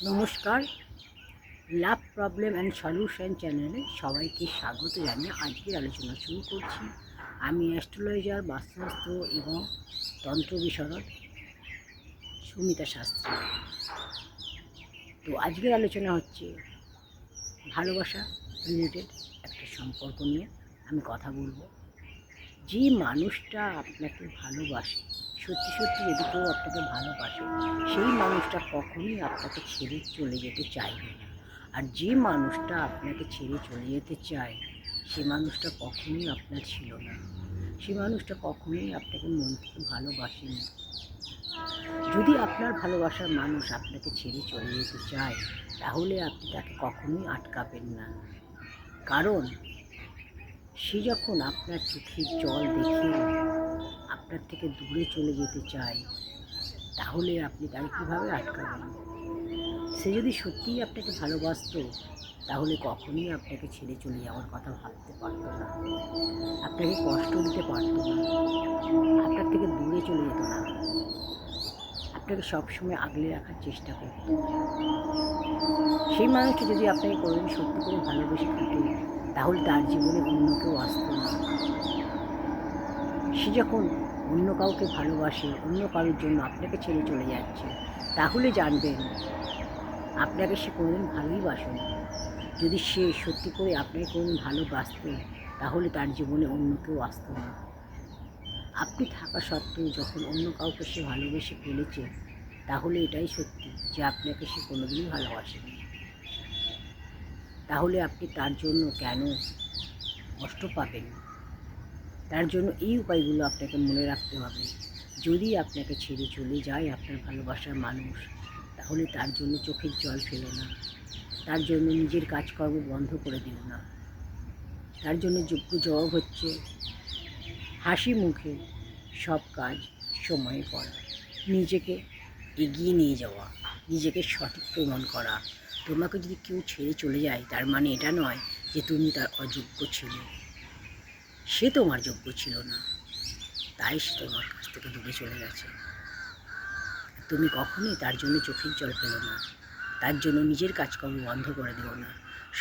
নমস্কার, love problem and solution চ্যানেলে সবাইকে স্বাগত জানিয়ে আজকের আলোচনা শুরু করছি। আমি অ্যাস্ট্রোলজার, বাস্তুশাস্ত্র এবং তন্ত্র বিশারদ সুমিতা শাস্ত্রী। তো আজকের আলোচনা হচ্ছে ভালোবাসা রিলেটেড একটা সম্পর্ক নিয়ে আমি কথা বলবো। যে মানুষটা আপনাকে ভালোবাসে, সত্যি সত্যি যদি কেউ আপনাকে ভালোবাসে, সেই মানুষটা কখনোই আপনাকে ছেড়ে চলে যেতে চাইবে না। আর যে মানুষটা আপনাকে ছেড়ে চলে যেতে চায়, সে মানুষটা কখনোই আপনার ছিল না। সে মানুষটা কখনোই আপনাকে মন থেকে ভালোবাসেনি। যদি আপনার ভালোবাসার মানুষ আপনাকে ছেড়ে চলে যেতে চায়, তাহলে আপনি তাকে কখনোই আটকাবেন না। কারণ সে যখন আপনার চোখের জল দেখে আপনার থেকে দূরে চলে যেতে চায়, তাহলে আপনি তাকে কীভাবে আটকাবেন? সে যদি সত্যিই আপনাকে ভালোবাসতো, তাহলে কখনোই আপনাকে ছেড়ে চলে যাওয়ার কথা ভাবতে পারতো না, আপনাকে কষ্ট দিতে পারতো না, আপনার থেকে দূরে চলে যেত না, আপনাকে সবসময় আগলে রাখার চেষ্টা করত। সেই মানুষটি যদি আপনাকে কোনোদিন সত্যি করে ভালোবেসে থাকে, তাহলে তার জীবনে অন্য কেউ আসতো না। সে যখন অন্য কাউকে ভালোবাসে, অন্য কারোর জন্য আপনাকে ছেড়ে চলে যাচ্ছে, তাহলে জানবেন আপনাকে সে কোনোদিন ভালোই বাসেনি। যদি সে সত্যি করে আপনাকে কোনোদিন ভালোবাসত, তাহলে তার জীবনে অন্য কেউ আসতো না। আপনি থাকা সত্ত্বেও যখন অন্য কাউকে সে ভালোবেসে ফেলেছে, তাহলে এটাই সত্যি যে আপনাকে সে কোনোদিনই ভালোবাসেনি। তাহলে আপনি তার জন্য কেন কষ্ট পাবেন? তার জন্য এই উপায়গুলো আপনাকে মনে রাখতে হবে। যদি আপনাকে ছেড়ে চলে যায় আপনার ভালোবাসার মানুষ, তাহলে তার জন্য চোখের জল ফেলো না, তার জন্য নিজের কাজকর্ম বন্ধ করে দিও না। তার জন্য যোগ্য জবাব হচ্ছে হাসি মুখে সব কাজ সময়ে করা, নিজেকে এগিয়ে নিয়ে যাওয়া, নিজেকে সঠিক প্রমাণ করা। তোমাকে যদি কেউ ছেড়ে চলে যায়, তার মানে এটা নয় যে তুমি তার অযোগ্য ছিলে। সে তোমার যোগ্য ছিল না, তাই সে তোমার কাছ থেকে দূরে চলে গেছে। তুমি কখনোই তার জন্য চোখের জল ফেলো না, তার জন্য নিজের কাজকর্ম বন্ধ করে দিও না।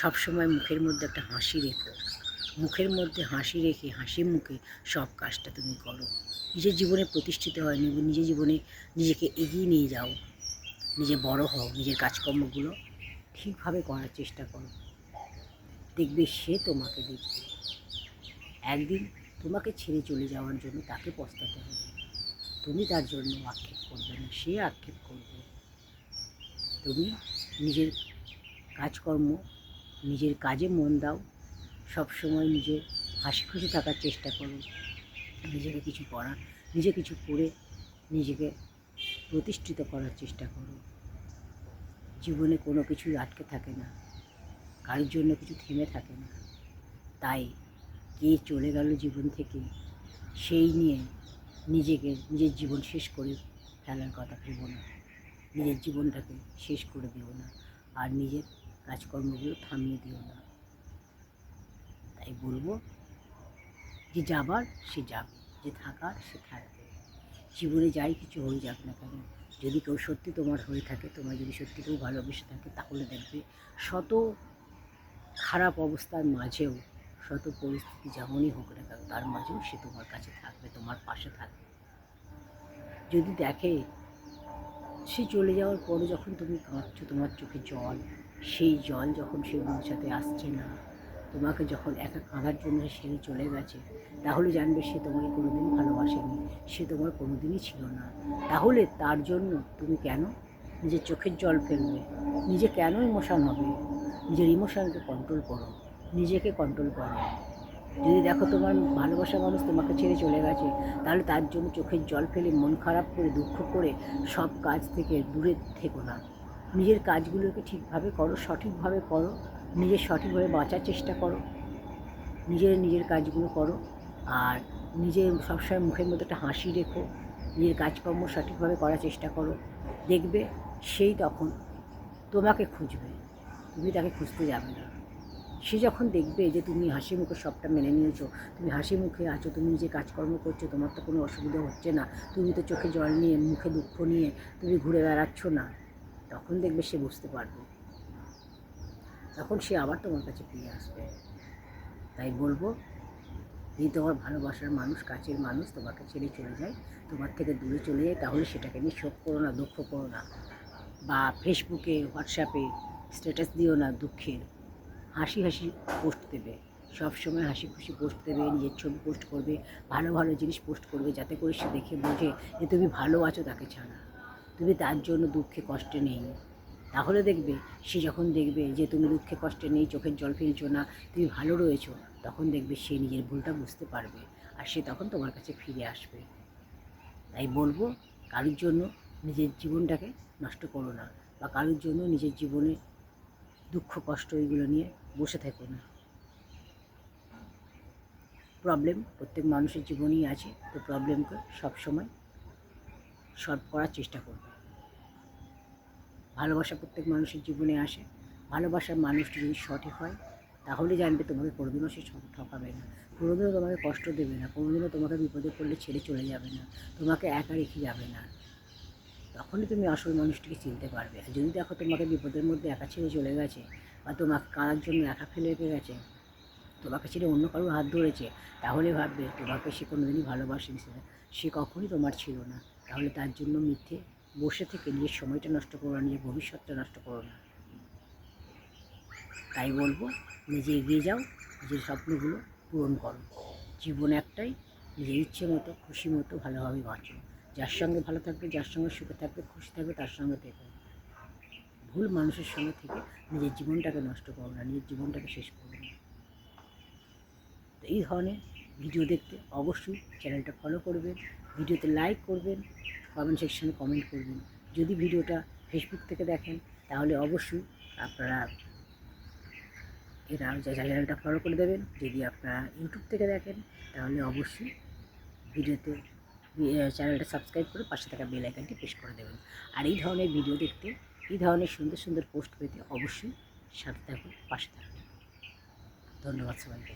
সবসময় মুখের মধ্যে একটা হাসি রেখো, মুখের মধ্যে হাসি রেখে হাসি মুখে সব কাজটা তুমি করো। নিজের জীবনে প্রতিষ্ঠিত হয়, নিজের জীবনে নিজেকে এগিয়ে নিয়ে যাও, নিজে বড় হও, নিজের কাজকর্মগুলো ঠিকভাবে করার চেষ্টা করো। দেখবে সে তোমাকে দেখবে। একদিন তোমাকে ছেড়ে চলে যাওয়ার জন্য তাকে পস্তাতে হবে। তুমি তার জন্য আক্ষেপ করবে না, সে আক্ষেপ করবে। তুমি নিজের কাজকর্ম, নিজের কাজে মন দাও, সবসময় নিজের হাসি খুশি থাকার চেষ্টা করো। নিজেকে কিছু করার, নিজে কিছু করে নিজেকে প্রতিষ্ঠিত করার চেষ্টা করো। জীবনে কোনো কিছুই আটকে থাকে না, কারোর জন্য কিছু থেমে থাকে না। তাই কে চলে গেল জীবন থেকে, সেই নিয়ে নিজের জীবন শেষ করে ফেলার কথা ভেবো না। নিজের জীবনটাকে শেষ করে দিও না, আর নিজের কাজকর্মগুলো থামিয়ে দিও না। তাই বলবো, যে যাবার সে যাবে, যে থাকার সে থাকবে। জীবনে যাই কিছু হয়ে যাক না কেন, যদি কেউ সত্যি তোমার হয়ে থাকে, তোমার যদি সত্যি কেউ ভালোবেসে থাকে, তাহলে দেখবে শত খারাপ অবস্থার মাঝেও, শত পরিস্থিতি যেমনই হোক না কেন, তার মাঝেও সে তোমার কাছে থাকবে, তোমার পাশে থাকবে। যদি দেখে সে চলে যাওয়ার পরে যখন তুমি কাঁদছো, তোমার চোখে জল, সেই জল যখন সে মোছাতে আসছে না, তোমাকে যখন একা কাঁদার জন্য সে চলে গেছে, তাহলে জানবে সে তোমাকে কোনোদিন ভালোবাসেনি, সে তোমার কোনোদিনই ছিল না। তাহলে তার জন্য তুমি কেন নিজের চোখের জল ফেলবে? নিজে কেন ইমোশান হবে? নিজের ইমোশানকে কন্ট্রোল করো, নিজেকে কন্ট্রোল করো। যদি দেখো তোমার ভালোবাসা মানুষ তোমাকে ছেড়ে চলে গেছে, তাহলে তার জন্য চোখের জল ফেলে, মন খারাপ করে, দুঃখ করে সব কাজ থেকে দূরে থেকো না। নিজের কাজগুলোকে ঠিকভাবে করো, সঠিকভাবে করো, নিজের সঠিকভাবে বাঁচার চেষ্টা করো, নিজের কাজগুলো করো। আর নিজের সবসময় মুখের মধ্যে একটা হাসি রেখো, নিজের কাজকর্ম সঠিকভাবে করার চেষ্টা করো। দেখবে সেই তখন তোমাকে খুঁজবে, তুমি তাকে খুঁজতে যাবে না। সে যখন দেখবে যে তুমি হাসি মুখে সবটা মেনে নিয়েছো, তুমি হাসি মুখে আছো, তুমি নিজে কাজকর্ম করছো, তোমার তো কোনো অসুবিধা হচ্ছে না, তুমি তো চোখে জল নিয়ে, মুখে দুঃখ নিয়ে তুমি ঘুরে বেড়াচ্ছ না, তখন দেখবে সে বুঝতে পারবে, তখন সে আবার তোমার কাছে ফিরে আসবে। তাই বলবো, যদি তোমার ভালোবাসার মানুষ, কাছের মানুষ তোমাকে ছেড়ে চলে যায়, তোমার থেকে দূরে চলে যায়, তাহলে সেটাকে নিয়ে শোক করো না, দুঃখ করো না, বা ফেসবুকে হোয়াটসঅ্যাপে স্ট্যাটাস দিও না দুঃখের। হাসি হাসি পোস্ট দেবে, সবসময় হাসি খুশি পোস্ট দেবে, নিজের ছবি পোস্ট করবে, ভালো ভালো জিনিস পোস্ট করবে, যাতে করে সে দেখে বোঝে যে তুমি ভালো আছো তাকে ছাড়া, তুমি তার জন্য দুঃখে কষ্টে নেই। তাহলে দেখবে সে যখন দেখবে যে তুমি দুঃখে কষ্টে নেই, চোখের জল ফেলছো না, তুমি ভালো রয়েছো, তখন দেখবে সে নিজের ভুলটা বুঝতে পারবে, আর সে তখন তোমার কাছে ফিরে আসবে। তাই বলবো, কারোর জন্য নিজের জীবনটাকে নষ্ট করো না, বা কারোর জন্য নিজের জীবনে দুঃখ কষ্ট এগুলো নিয়ে বসে থেকো না। প্রবলেম প্রত্যেক মানুষের জীবনেই আছে, তো প্রবলেমকে সবসময় সলভ করার চেষ্টা করবে। ভালোবাসা প্রত্যেক মানুষের জীবনে আসে, ভালোবাসার মানুষটি যদি সঠিক হয়, তাহলে জানবে তোমাকে কোনোদিনও সে ঠকাবে না, কোনোদিনও তোমাকে কষ্ট দেবে না, কোনোদিনও তোমাকে বিপদে পড়লে ছেড়ে চলে যাবে না, তোমাকে একা রেখে যাবে না। তখনই তুমি আসল মানুষটিকে চিনতে পারবে। আর যদি দেখো তোমাকে বিপদের মধ্যে একা ছেড়ে চলে গেছে, বা তোমাকে কাঁদার জন্য একা ফেলে রেখে গেছে, তোমাকে ছেড়ে অন্য কারোর হাত ধরেছে, তাহলে ভাববে তোমাকে সে কোনোদিনই ভালোবাসেনি, সে কখনই তোমার ছিল না। তাহলে তার জন্য মিথ্যে বসে থেকে নিজের সময়টা নষ্ট করো না, নিজের ভবিষ্যৎটা নষ্ট করো না। তাই বলবো, নিজে এগিয়ে যাও, নিজের স্বপ্নগুলো পূরণ করো। জীবন একটাই, নিজের ইচ্ছে মতো খুশি মতো ভালোভাবে বাঁচো। যার সঙ্গে ভালো থাকবে, যার সঙ্গে সুখে থাকবে, খুশি থাকবে, তার সঙ্গে থেকো। ভুল মানুষের সঙ্গে থেকে নিজের জীবনটাকে নষ্ট করো না, নিজের জীবনটাকে শেষ করো না। তো এই ধরনের ভিডিও দেখতে অবশ্যই চ্যানেলটা ফলো করবেন, ভিডিওতে লাইক করবেন, কমেন্ট সেকশানে কমেন্ট করবেন। যদি ভিডিওটা ফেসবুক থেকে দেখেন, তাহলে অবশ্যই আপনারা চ্যানেলটা ফলো করে দেবেন। যদি আপনারা ইউটিউব থেকে দেখেন, তাহলে অবশ্যই ভিডিওতে চ্যানেলটা সাবস্ক্রাইব করে পাশে থাকা বেল আইকনটি প্রেস করে দেবেন। আর এই ধরনের ভিডিও দেখতে, এই ধরনের সুন্দর সুন্দর পোস্ট পেতে অবশ্যই সাথে থাকুন, পাশে থাকুন। ধন্যবাদ সবাইকে।